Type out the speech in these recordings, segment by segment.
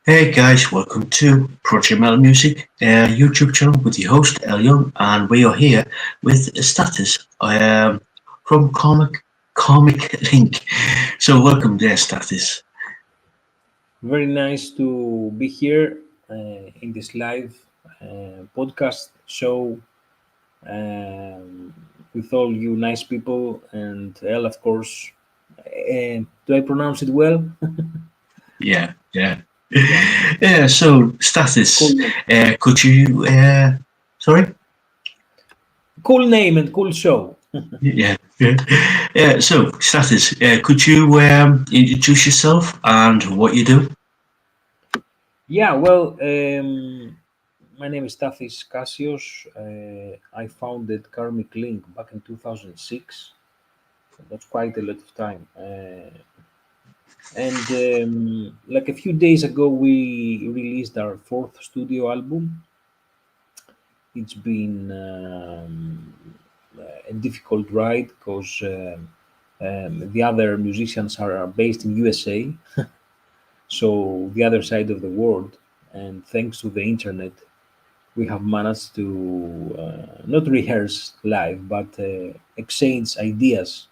Hey guys, welcome to Project Metal Music YouTube channel with your host El Young, and we are here with Stathis from Karmic Link. So welcome there, Stathis. Very nice to be here in this live podcast show with all you nice people and Elle, of course. Do I pronounce it well? Yeah. Yeah, Yeah. So Stathis, cool, could you? Sorry. cool name and cool show. Yeah. Yeah. So Stathis, could you introduce yourself and what you do? Yeah, well, my name is Stathis Cassios. I founded Karmic Link back in 2006. That's quite a lot of time. And like a few days ago, we released our fourth studio album. It's been a difficult ride because the other musicians are based in USA, so the other side of the world. And thanks to the internet, we have managed to not rehearse live, but exchange ideas,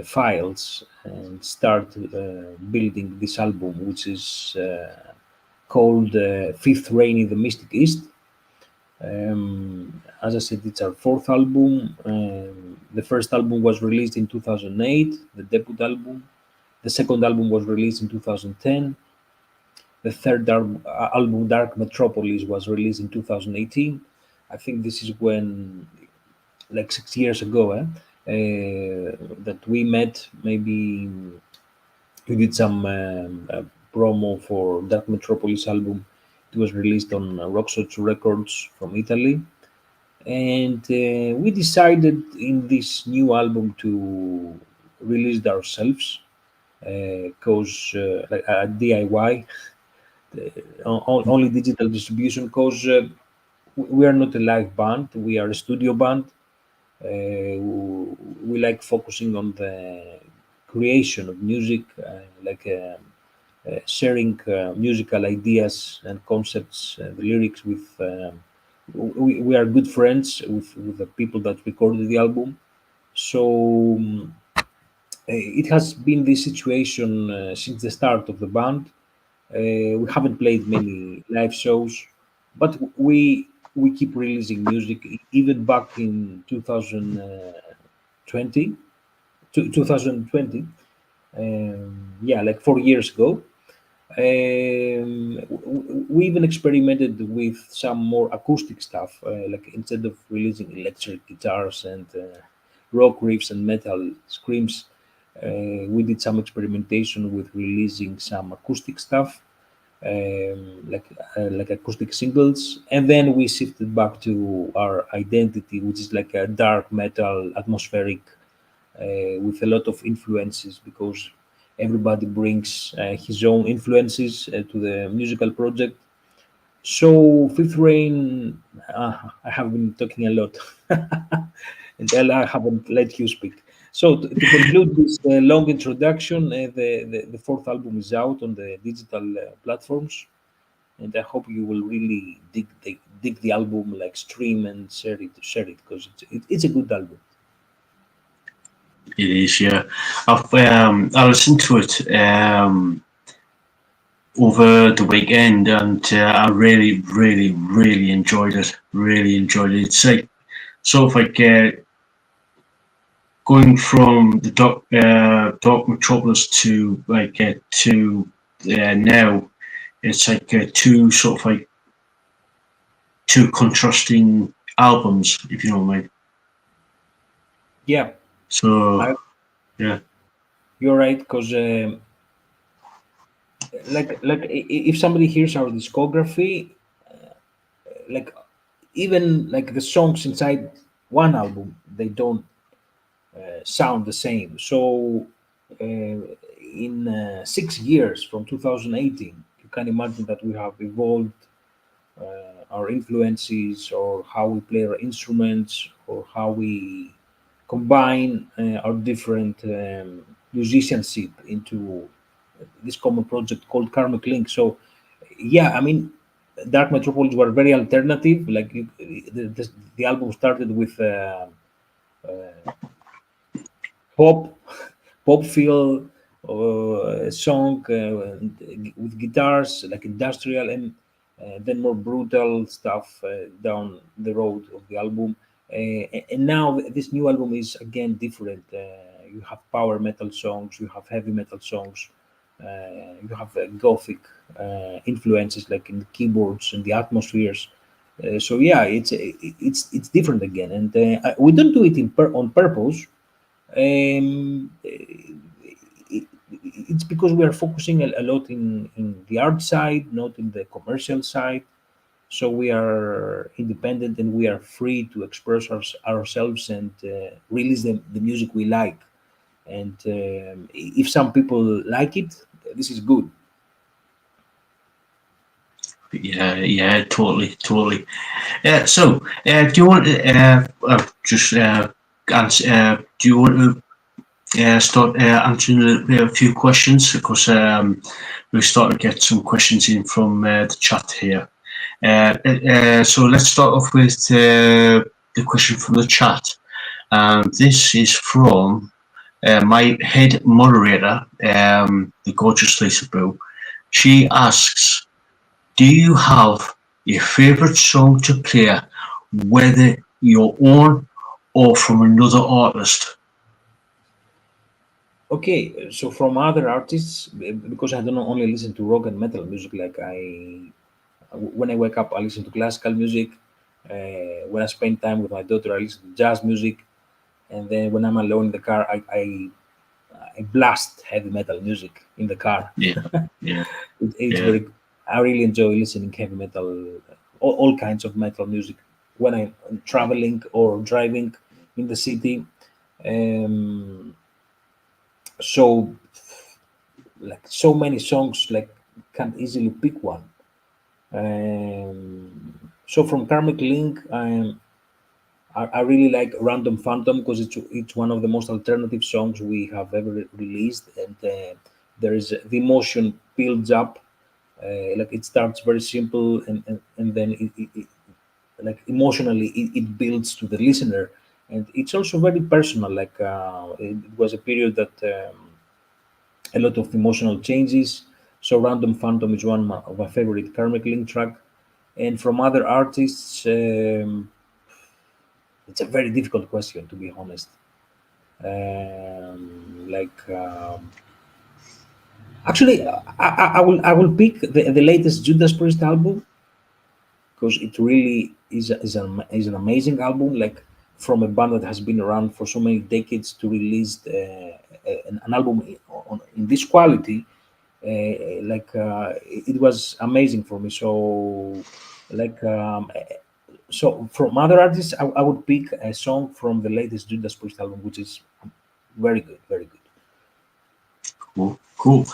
files, and start building this album, which is called Fifth Rain in the Mystic East. As I said, it's our fourth album. The first album was released in 2008, the debut album. The second album was released in 2010. The third album, Dark Metropolis, was released in 2018. I think this is when, like 6 years ago, that we met. Maybe we did some promo for Dark Metropolis album. It was released on Roxoch Records from Italy, and we decided in this new album to release it ourselves because like a DIY, only digital distribution. Because we are not a live band; we are a studio band. We like focusing on the creation of music, sharing musical ideas and concepts, the lyrics with. We are good friends with the people that recorded the album, so it has been this situation since the start of the band. We haven't played many live shows, but we keep releasing music even back in 2020, 2020. Yeah, like 4 years ago. We even experimented with some more acoustic stuff, like instead of releasing electric guitars and rock riffs and metal screams, we did some experimentation with releasing some acoustic stuff, like acoustic singles, and then we shifted back to our identity, which is like a dark metal, atmospheric, with a lot of influences because everybody brings his own influences to the musical project. So Fifth Rain, I have been talking a lot, and Ella, I haven't let you speak. So to conclude this long introduction, the fourth album is out on the digital platforms, and I hope you will really dig the album, like stream and share it because it's a good album. It is, yeah. I listened to it over the weekend, and I really enjoyed it. Really enjoyed it. It's like sort of like going from the dark metropolis to now. It's like two sort of like two contrasting albums, if you know what I mean. Yeah, So I, yeah, you're right because if somebody hears our discography, like even like the songs inside one album, they don't sound the same. So in 6 years from 2018, you can imagine that we have evolved our influences or how we play our instruments or how we combine our different musicianship into this common project called Karmic Link. So yeah, I mean, Dark Metropolis were very alternative. Like the album started with pop, pop feel song with guitars, like industrial, and then more brutal stuff down the road of the album. And now this new album is again different. You have power metal songs, you have heavy metal songs, you have gothic influences like in the keyboards and the atmospheres. So yeah, it's different again, and we don't do it on purpose. It's because we are focusing a lot in the art side, not in the commercial side. So we are independent and we are free to express ourselves and release the music we like. And if some people like it, this is good. Yeah, yeah, totally, totally. So, do you want to just answer? Do you want to start answering a few questions because we're starting to get some questions in from the chat here. So let's start off with the question from the chat. This is from my head moderator, the gorgeous Lisa Boo. She asks, "Do you have a favorite song to play, whether your own or from another artist?" Okay, so from other artists, because I don't only listen to rock and metal music, like when I wake up, I listen to classical music. When I spend time with my daughter, I listen to jazz music, and then when I'm alone in the car, I blast heavy metal music in the car. Yeah, yeah, It's yeah. very. I really enjoy listening heavy metal, all kinds of metal music when I'm traveling or driving in the city. Um, so like so many songs, like can't easily pick one. So from Karmic Link, I really like Random Phantom because it's one of the most alternative songs we have ever released, and there is the emotion builds up. Like it starts very simple, and then like emotionally it builds to the listener, and it's also very personal. Like it was a period that a lot of emotional changes. So Random Phantom is one of my favorite Karmic Link track, and from other artists. It's a very difficult question, to be honest. Like, actually, I will pick the latest Judas Priest album because it really is an amazing album. Like from a band that has been around for so many decades to release an album in this quality, it was amazing for me. So, like, so from other artists, I would pick a song from the latest Judas Priest album, which is very good, very good. Cool, cool,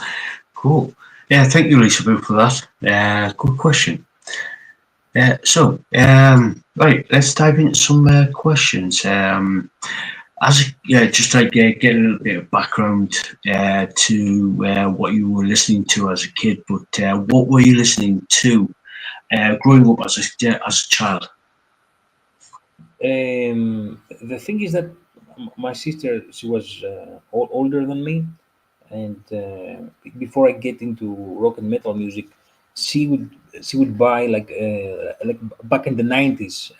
cool. Yeah, thank you, Lisa Boo, for that. Good question. Right, let's dive into some questions. Just like get a little bit of background to what you were listening to as a kid, but what were you listening to growing up as a child? The thing is that my sister, she was older than me, and before I get into rock and metal music, she would she would buy like back in the 90s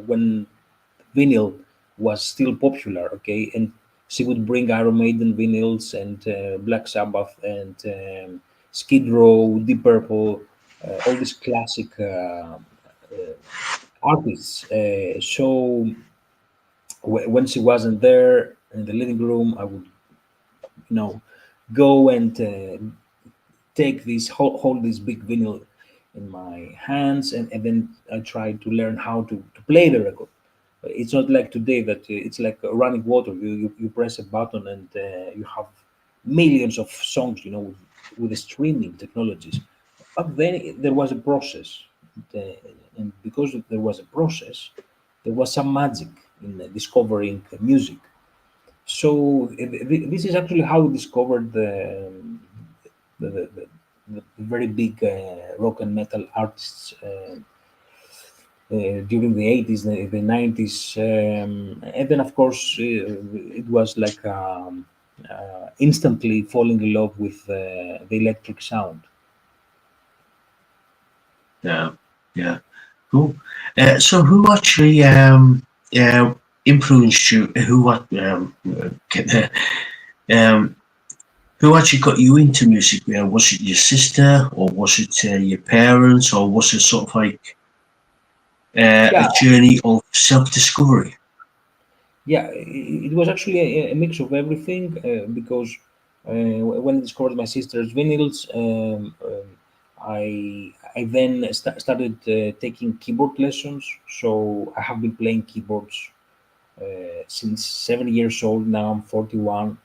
when vinyl was still popular, okay, and she would bring Iron Maiden vinyls and Black Sabbath and Skid Row, Deep Purple, all these classic artists. So when she wasn't there in the living room, I would, you know, go and take this hold this big vinyl in my hands, and then I try to learn how to play the record. It's not like today that it's like running water. You press a button and you have millions of songs, with the streaming technologies. Back then there was a process, and because there was a process, there was some magic in discovering music. So this is actually how we discovered the, the, the, the very big rock and metal artists during the 80s, the 90s. And then, of course, it was like instantly falling in love with the electric sound. Yeah, yeah, cool. So who actually influenced you? Um, who actually got you into music? Was it your sister, or was it your parents, or was it sort of like a Yeah, journey of self-discovery? yeah, it was actually a mix of everything because when I discovered my sister's vinyls, I then started taking keyboard lessons. So I have been playing keyboards since 7 years old. Now I'm 41.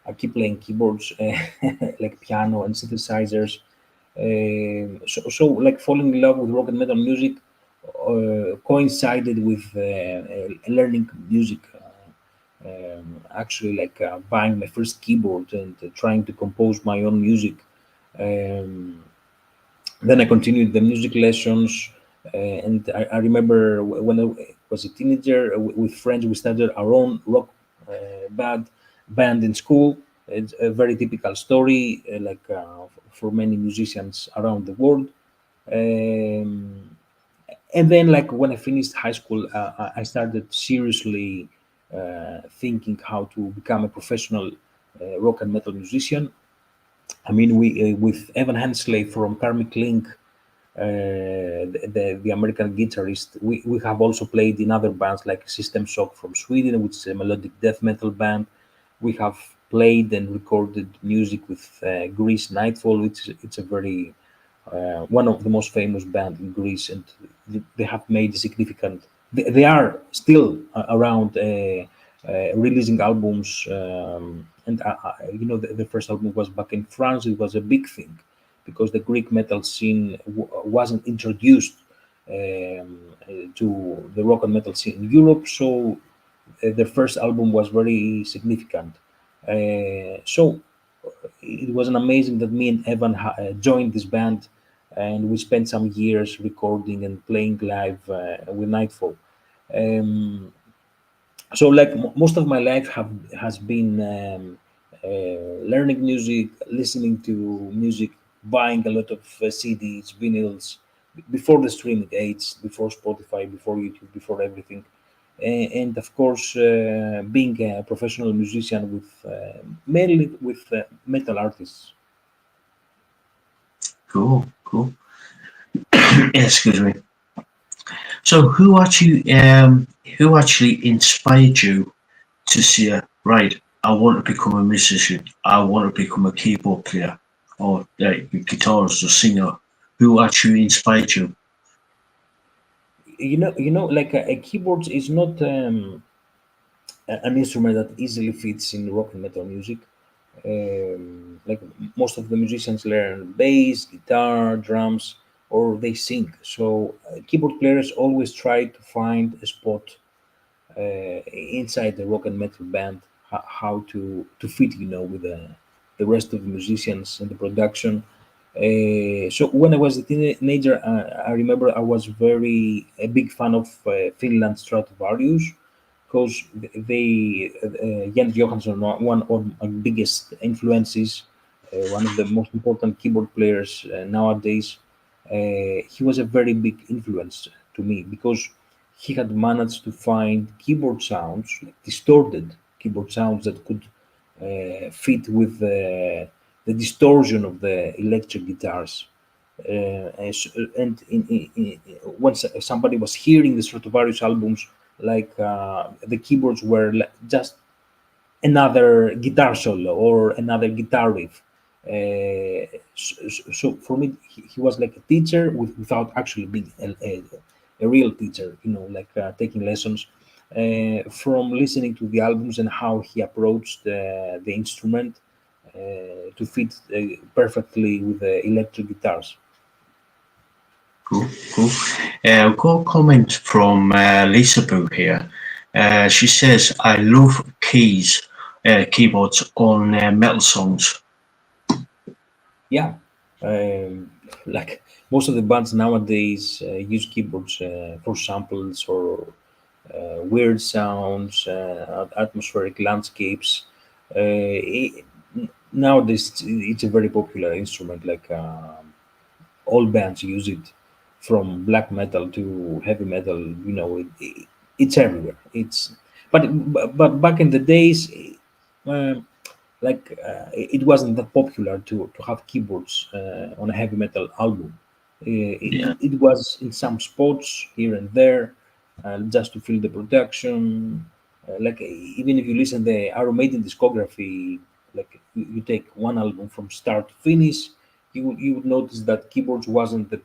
I keep playing keyboards like piano and synthesizers. So like falling in love with rock and metal music coincided with learning music. Actually, like buying my first keyboard and trying to compose my own music. Um, then I continued the music lessons, and I remember when I was a teenager with friends, we started our own rock band in school. It's a very typical story, for many musicians around the world. Um, and then, like when I finished high school, I started seriously thinking how to become a professional rock and metal musician. I mean, we with Evan Hensley from Karmic Link, the American guitarist. We have also played in other bands like System Shock from Sweden, which is a melodic death metal band. We have played and recorded music with Greece Nightfall, which it's a very one of the most famous band in Greece, and they have made significant. They are still around. Releasing albums, and the first album was back in France. It was a big thing because the Greek metal scene wasn't introduced to the rock and metal scene in Europe. So their first album was very significant. So it was an amazing that me and Evan joined this band, and we spent some years recording and playing live with Nightfall. Um, so like most of my life have has been learning music, listening to music, buying a lot of CDs, vinyls, before the streaming age, before Spotify, before YouTube, before everything. And of course, being a professional musician with mainly with metal artists. Cool, cool. Excuse me. So who actually inspired you to say, right, I want to become a musician, I want to become a keyboard player, or a guitarist or singer? Who actually inspired you? Like a keyboard is not an instrument that easily fits in rock and metal music. Like most of the musicians learn bass, guitar, drums, or they sing. So keyboard players always try to find a spot inside the rock and metal band, how to fit, with the rest of the musicians and the production. So when I was a teenager, I remember I was very a big fan of Finland Stratovarius because they Jens Johansson, one of my biggest influences, one of the most important keyboard players nowadays. He was a very big influence to me because he had managed to find keyboard sounds, like distorted keyboard sounds that could fit with the distortion of the electric guitars. And once somebody was hearing the Stratovarius albums, like the keyboards were just another guitar solo or another guitar riff. So for me, he was like a teacher without actually being a real teacher, like taking lessons from listening to the albums and how he approached the instrument to fit perfectly with the electric guitars. Cool, cool. We've got a comment from Lisa Boo here. She says, I love keys. keyboards on metal songs. Yeah, like most of the bands nowadays use keyboards for samples or weird sounds, atmospheric landscapes. Nowadays, it's a very popular instrument. Like all bands use it, from black metal to heavy metal. It's everywhere. But back in the days, um, it wasn't that popular to have keyboards on a heavy metal album. Yeah, It was in some spots here and there, just to fill the production. Even if you listen the Iron Maiden discography, like you take one album from start to finish, you would notice that keyboards wasn't the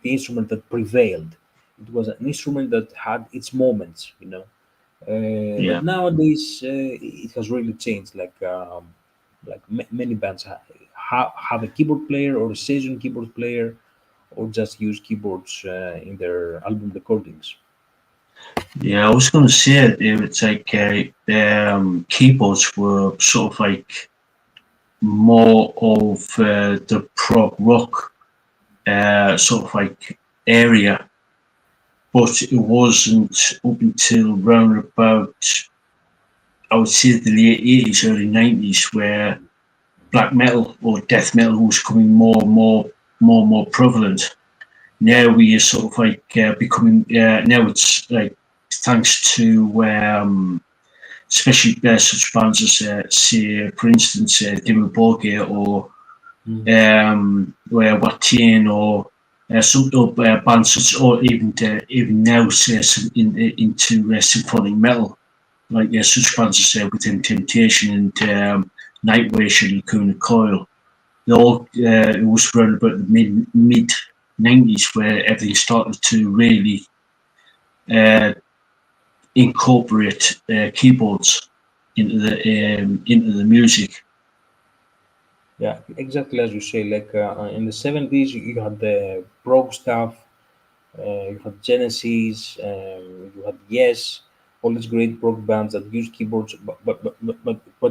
instrument that prevailed. It was an instrument that had its moments, but yeah, nowadays it has really changed. Many bands have a keyboard player or a session keyboard player, or just use keyboards in their album recordings. yeah. I was going to say it's like keyboards were sort of like more of the prog rock sort of like area, but it wasn't up until round about, I would say, the late 80s, early 90s, where black metal or death metal was becoming more and more prevalent. Now we are sort of like becoming, now it's like thanks to especially such bands as, say, for instance, Dimmu Borgir or Mm. where Watain or some bands such, or even now say into symphonic metal, like such bands as Within Temptation and Nightwish and Lacuna Coil. They all it was around about the mid 90s where everything started to really uh, incorporate keyboards into the music. Yeah, exactly as you say. Like in the 70s, you had the prog stuff, you had Genesis, you had Yes, all these great prog bands that use keyboards. But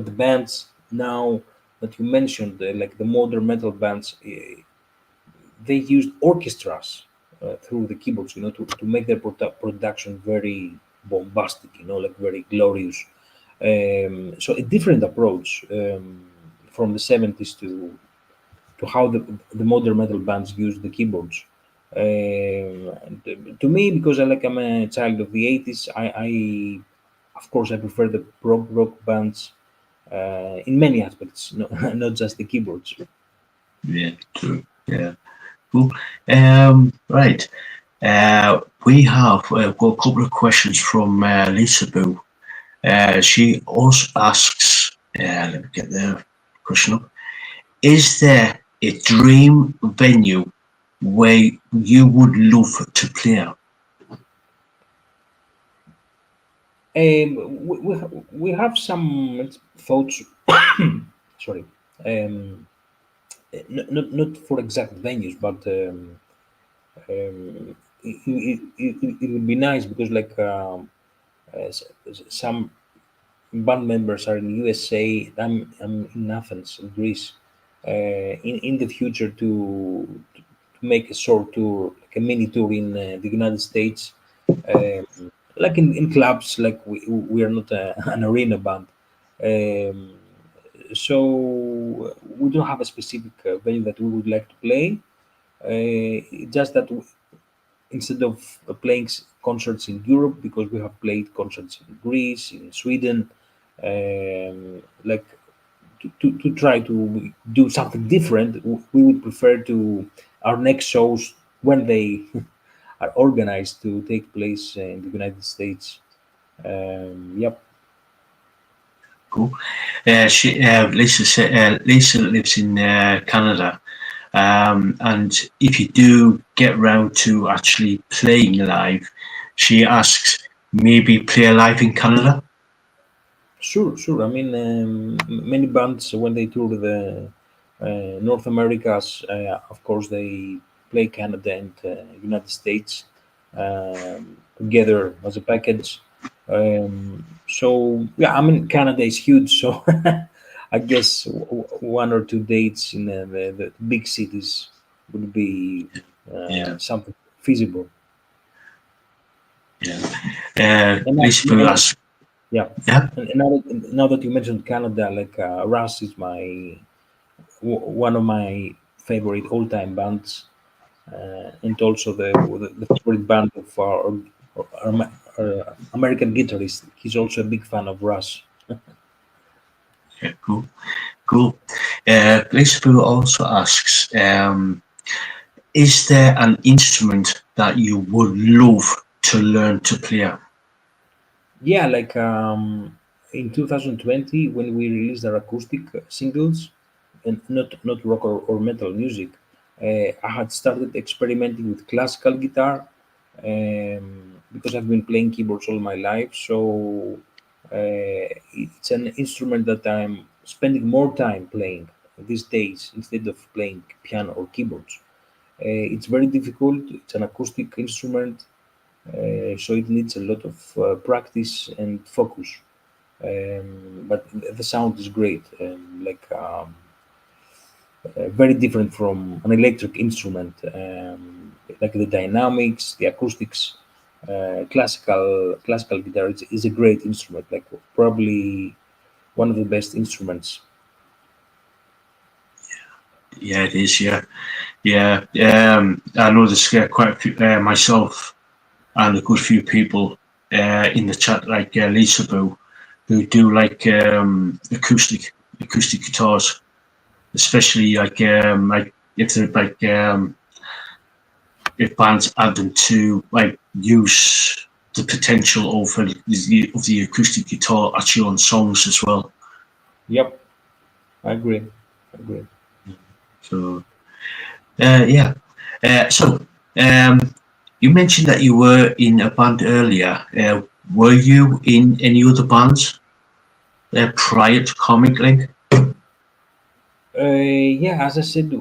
the bands now that you mentioned, like the modern metal bands, they used orchestras through the keyboards, to make their production very bombastic, like very glorious. So a different approach from the 70s to how the modern metal bands use the keyboards. To me, because I'm a child of the 80s, I of course I prefer the prog rock bands in many aspects, no, not just the keyboards. Yeah, true. Yeah, cool. Right. We have got a couple of questions from Lisa Boo. She also asks, let me get the question up. Is there a dream venue where you would love to play? We have some thoughts. Sorry, um, not for exact venues, but it would be nice because some band members are in USA. I'm in Athens, in Greece. In the future to make a short tour, like a mini tour in the United States, like in clubs. Like we are not an arena band, um, so we don't have a specific venue that we would like to play. Just that instead of playing concerts in Europe, because we have played concerts in Greece, in Sweden, like to try to do something different, we would prefer to our next shows when they are organized to take place in the United States. Yep. Cool. Lisa lives in Canada. And if you do get round to actually playing live, she asks maybe play live in Canada. Sure, sure. I mean, many bands when they tour the North Americas, of course, they play Canada and United States together as a package. So yeah, I mean Canada is huge, so I guess one or two dates in the big cities would be Yeah, something feasible. yeah. And, Lisa Boo and asks, yeah, yeah, and now that you mentioned Canada, like Russ is my one of my favorite all-time bands, and also the favorite band of our American guitarist. He's also a big fan of Russ. yeah, cool, cool. Lisa Boo also asks, is there an instrument that you would love to learn to play? Yeah, like in 2020 when we released our acoustic singles, and not rock or metal music, I had started experimenting with classical guitar, because I've been playing keyboards all my life. So it's an instrument that I'm spending more time playing these days instead of playing piano or keyboards. It's very difficult. It's an acoustic instrument, so it needs a lot of practice and focus. But the sound is great, very different from an electric instrument. Like the dynamics, the acoustics, classical guitar is a great instrument. Like probably one of the best instruments. Yeah, it is. Yeah, yeah. I know there's quite a few, myself and a good few people in the chat, like Lisa Boo, who do like acoustic guitars, especially like if they're like if bands add them to like use the potential of the acoustic guitar actually on songs as well. Yep, I agree. I agree. So yeah. So you mentioned that you were in a band earlier. Were you in any other bands prior to Karmic Link? Yeah, as I said,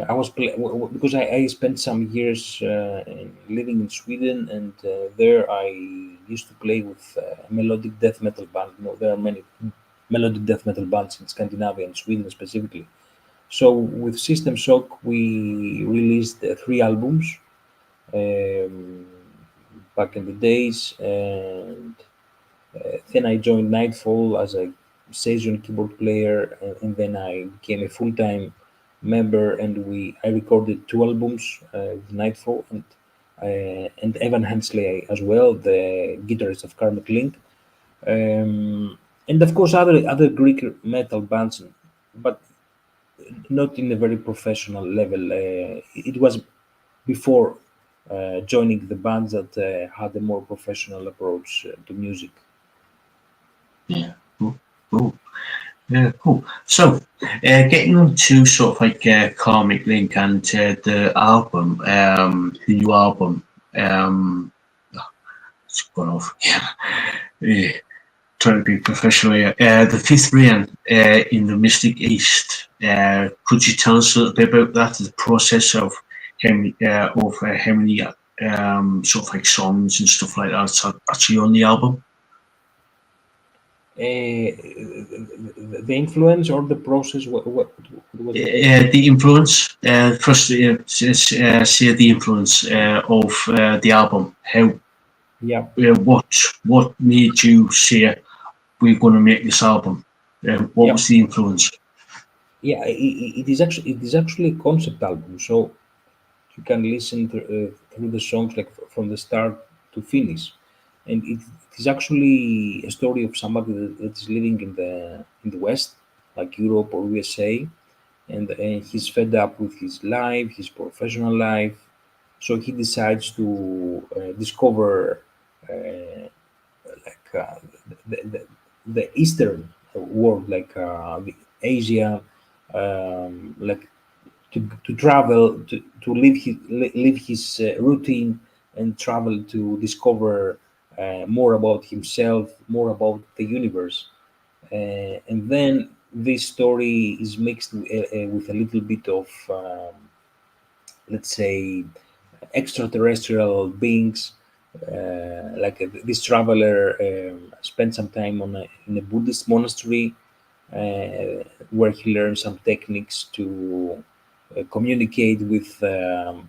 I was because I spent some years living in Sweden, and there I used to play with melodic death metal band. You know, there are many melodic death metal bands in Scandinavia and Sweden specifically. So with System Shock, we released three albums um, back in the days, and then I joined Nightfall as a session keyboard player, and then I became a full-time member, and we I recorded two albums with Nightfall, and Evan Hensley as well, the guitarist of Karmic Link, and of course other Greek metal bands, but not in a very professional level. It was before joining the bands that had a more professional approach to music. Yeah, cool, cool. Yeah, cool. So, getting on to sort of like Karmic Link and the album, the new album, it's gone off. Yeah, trying to be professional here. The fifth rain in the Mystic East. Could you tell us a little bit about that? The process of how many sort of like songs and stuff like that are actually on the album. The influence or the process? What was the question? The influence. First, say the influence of the album. How Yeah, what made you say we're going to make this album? What yeah, was the influence? yeah. It is actually a concept album, so you can listen through the songs like from the start to finish, and it is actually a story of somebody that is living in the West, like Europe or USA, and he's fed up with his life, his professional life, so he decides to discover like the, the, the Eastern world, like the Asia, like to travel to live his routine and travel to discover more about himself, more about the universe, and then this story is mixed with a little bit of let's say extraterrestrial beings, This traveler spent some time in a Buddhist monastery where he learned some techniques to communicate with the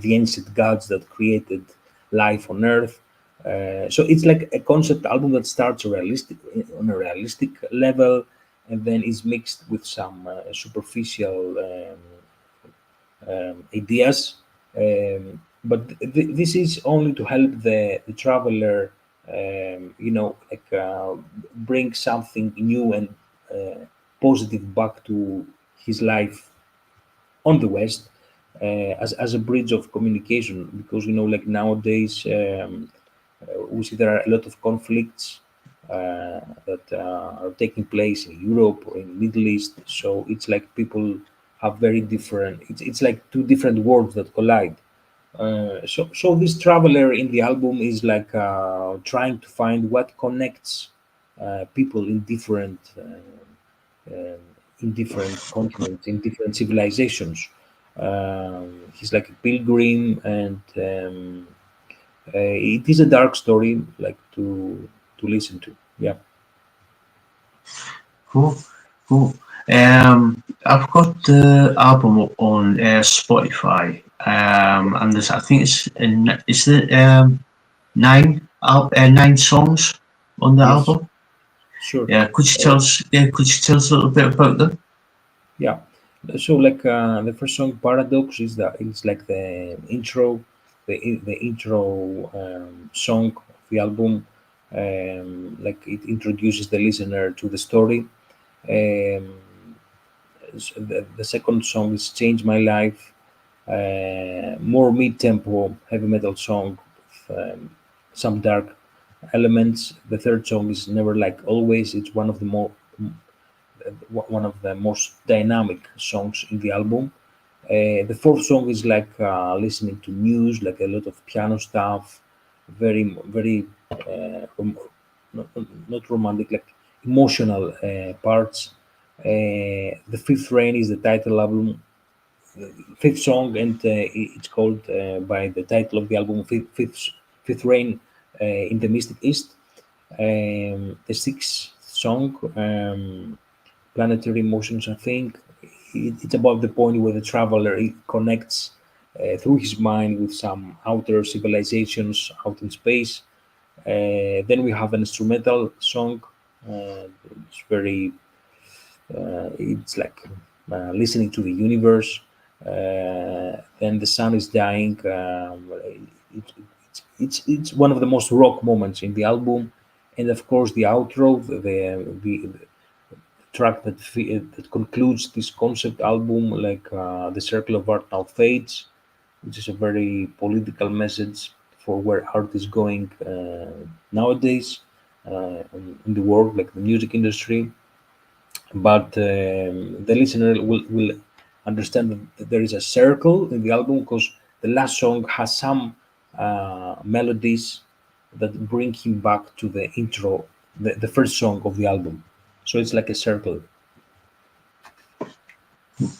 ancient gods that created life on Earth. So it's like a concept album that starts on a realistic level, and then is mixed with some superficial ideas. But this is only to help the traveler, bring something new and positive back to his life on the West, as a bridge of communication. Because like nowadays, we see there are a lot of conflicts that are taking place in Europe or in Middle East. So it's like people have very different. It's like two different worlds that collide. So this traveler in the album is like trying to find what connects people in different continents, in different civilizations. He's like a pilgrim, and it is a dark story, like to listen to. Yeah. Cool, cool. I've got the album up on Spotify, and there's, I think it's is it nine songs on the Yes. album. Sure. Yeah, could you Uh, tell us? Yeah, could you tell us a little bit about them? yeah. So like the first song, "Paradox," is like the intro, the intro song of the album. Like it introduces the listener to the story. Um, the second song is "Change My Life," more mid-tempo heavy metal song with some dark elements. The third song is "Never Like Always." It's one of the most dynamic songs in the album. The fourth song is like listening to news, like a lot of piano stuff, very not, not romantic, like emotional parts. The fifth rain is the title album, fifth song, and it's called by the title of the album, Fifth Rain in the Mystic East. The sixth song, Planetary Motions, I think it's about the point where the traveler connects through his mind with some outer civilizations out in space. Then we have an instrumental song. It's very it's like listening to the universe. Then the sun is dying. It's one of the most rock moments in the album, and of course the outro, the track that concludes this concept album, like the circle of art now fades, which is a very political message for where art is going nowadays in the world, like the music industry. But the listener will understand that there is a circle in the album, because the last song has some melodies that bring him back to the intro, the first song of the album. So it's like a circle.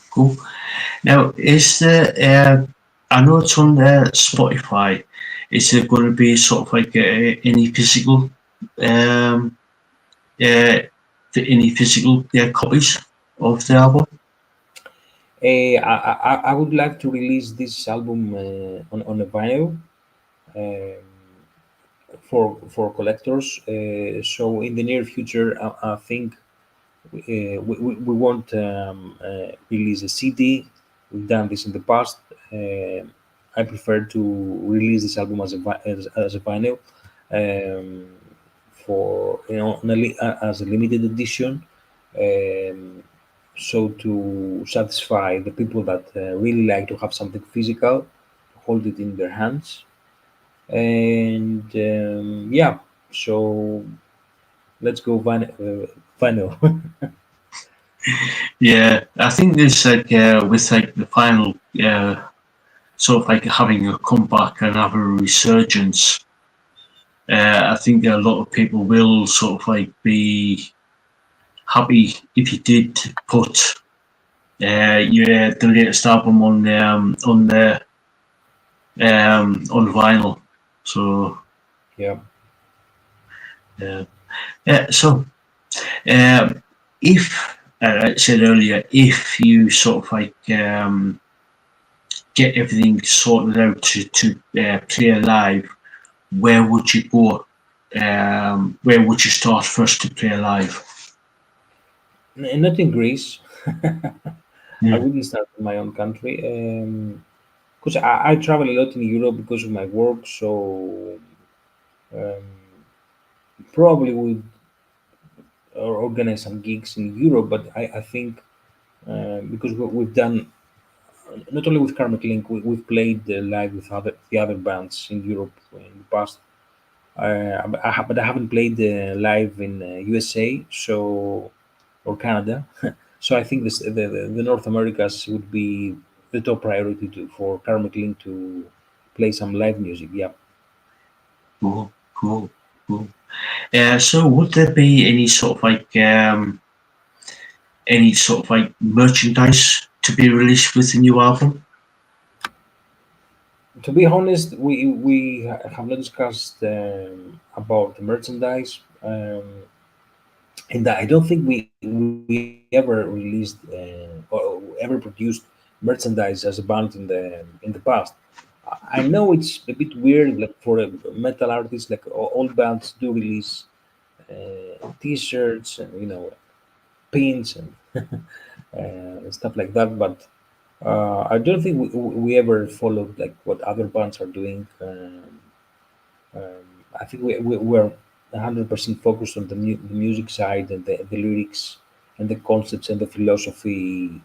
Cool. Now, is the I know it's on Spotify. Is there going to be sort of like any physical um, uh, any physical copies of the album? I would like to release this album on a vinyl um, for collectors. So in the near future, I think we won't release a CD. We've done this in the past. I prefer to release this album as a vinyl, um, for as a limited edition. Um, so to satisfy the people that really like to have something physical, hold it in their hands, and yeah. So let's go vinyl. Yeah, I think there's like with like the final sort of like having a comeback and have a resurgence. I think that a lot of people will sort of like be happy if you did put the latest album on the on vinyl. So Yeah. yeah, so if I said earlier, if you sort of like get everything sorted out to play live, where would you go? Where would you start first to play live? Not in Greece. I Yeah. wouldn't start in my own country. Because I travel a lot in Europe because of my work. So um, probably would organize some gigs in Europe. But I think because we've done not only with Karmic Link, we've played live with the other bands in Europe in the past. But I haven't played live in USA, so or Canada. So I think the North Americas would be the top priority for Karmic Link to play some live music. Yeah. Cool, cool, cool. So would there be any sort of like merchandise to be released with the new album? To be honest, we have not discussed about the merchandise, and I don't think we ever released or ever produced merchandise as a band in the past. I know it's a bit weird, like for a metal artist, like all bands do release T-shirts and pins and stuff like that. But I don't think we ever followed like what other bands are doing. I think we're 100% focused on the music side and the lyrics and the concepts and the philosophy.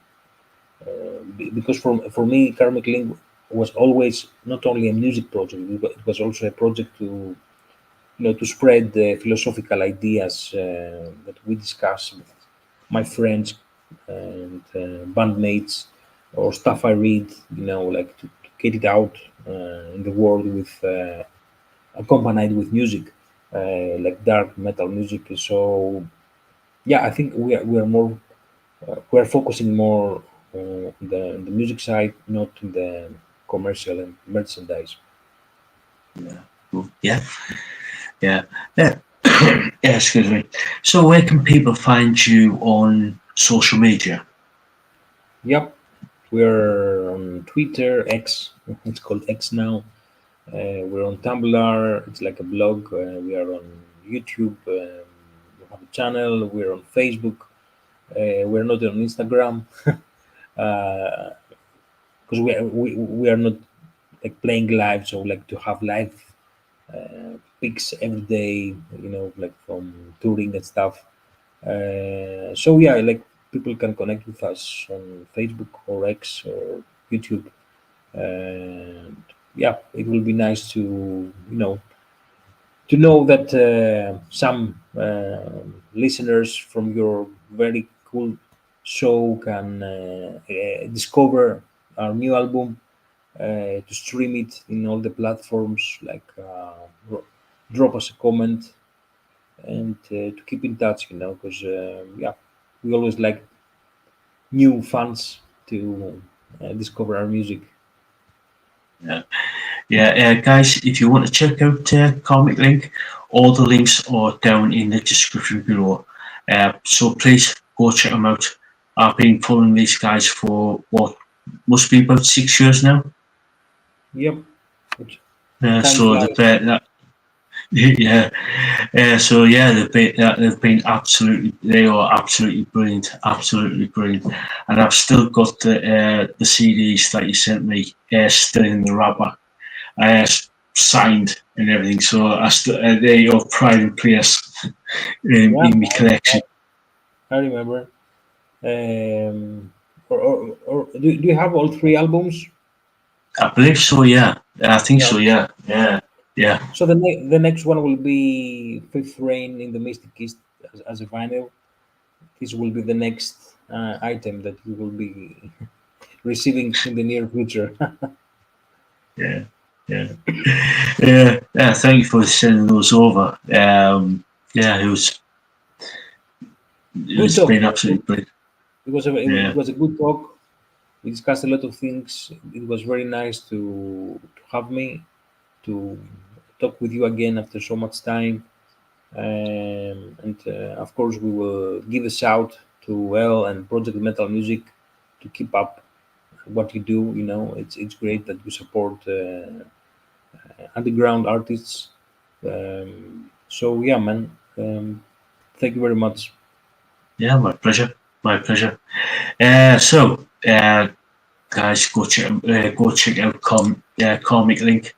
Because for me, Karmic Link was always not only a music project; it was also a project to spread the philosophical ideas that we discuss with my friends and bandmates or stuff I read, like to get it out in the world with accompanied with music, like dark metal music. So yeah, I think we are more we're focusing more on the music side, not on the commercial and merchandise. Cool. Yeah, yeah, yeah. Yeah, excuse me. So where can people find you on social media? Yep, we're on Twitter, X. It's called X now. We're on Tumblr. It's like a blog. We are on YouTube. We have a channel. We're on Facebook. We're not on Instagram because we are not like playing live. So like to have live pics every day. Like from touring and stuff. So yeah, like people can connect with us on Facebook or X or YouTube. And yeah, it will be nice to know that some listeners from your very cool show can discover our new album, to stream it in all the platforms, like drop us a comment and to keep in touch, because yeah, we always like new fans to discover our music. Yeah, yeah, guys. If you want to check out Karmic Link, all the links are down in the description below. So please go check them out. I've been following these guys for what must be about 6 years now. Yep, which time So flies. yeah, so yeah, they've been they are absolutely brilliant, and I've still got the CDs that you sent me still in the wrapper, uh, signed and everything. So they are pride and place Yeah, in my collection. I remember. Do you have all three albums? I believe so. Yeah, I think Yeah. so. Yeah, yeah, yeah, So the next one will be Fifth Rain in the Mystic East as a vinyl. This will be the next item that we will be receiving in the near future. yeah, yeah, yeah. Thank you for sending those over. Yeah, Good it's talk. been absolutely brilliant. It Yeah, was a good talk. We discussed a lot of things. It was very nice to have me to talk with you again after so much time. And of course, we will give a shout to El and Project Metal Music to keep up what you do. It's great that you support underground artists. So yeah, man. Thank you very much. Yeah, my pleasure. My pleasure. Guys, go check out Karmic Link.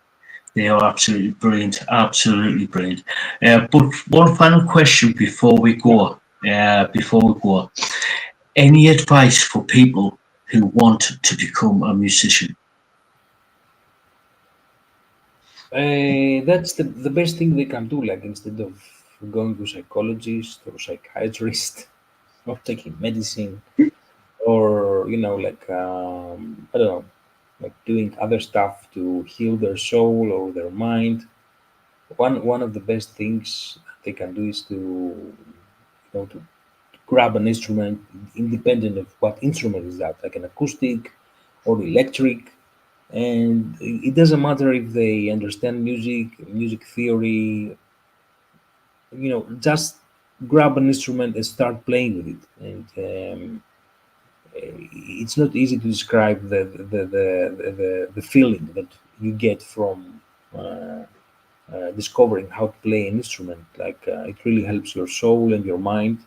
They are absolutely brilliant, absolutely brilliant. But one final question before we Yeah. go. Before we go, any advice for people who want to become a musician? That's the best thing they can do. Like instead of going to psychologist or psychiatrist or taking medicine or like I don't know, like doing other stuff to heal their soul or their mind. One of the best things they can do is to grab an instrument, independent of what instrument is that, like an acoustic or electric. And it doesn't matter if they understand music theory. Just grab an instrument and start playing with it. And it's not easy to describe the feeling that you get from discovering how to play an instrument. Like it really helps your soul and your mind,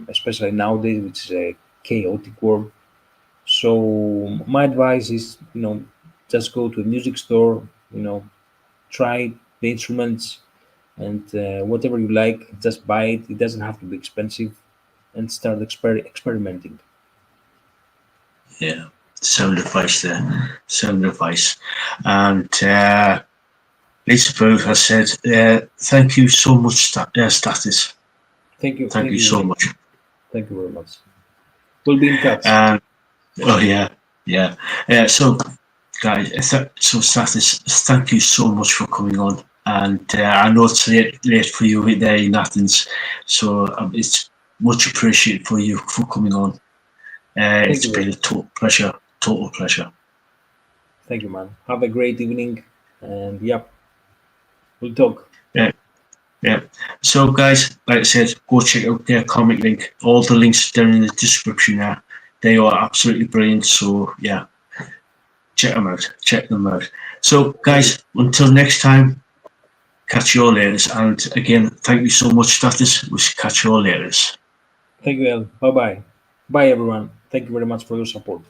especially nowadays, which is a chaotic world. So my advice is, just go to a music store, try the instruments, and whatever you like, just buy it. It doesn't have to be expensive, and start experimenting. Yeah, sound advice there. Sound advice. And Lisa Booth has said, thank you so much, Stathis. Thank Thank you you, so William. much. Thank you very much. We'll be in touch. And oh yeah, yeah. So guys, so Stathis, thank you so much for coming on. And I know it's late for you there in Athens, so it's much appreciated for you for coming on. Thank It's you. been a total pleasure, total pleasure. Thank you, man. Have a great evening, and yep, we'll talk. Yeah, yeah. So guys, like I said, go check out their comic link. All the links down in the description there. They are absolutely brilliant. So yeah, check them out. Check them out. So Thank you. guys, until next time, catch you all later. And again, thank you so much, Stathis. We'll catch you all later. Thank you, El. Bye bye. Bye, everyone. Thank you very much for your support.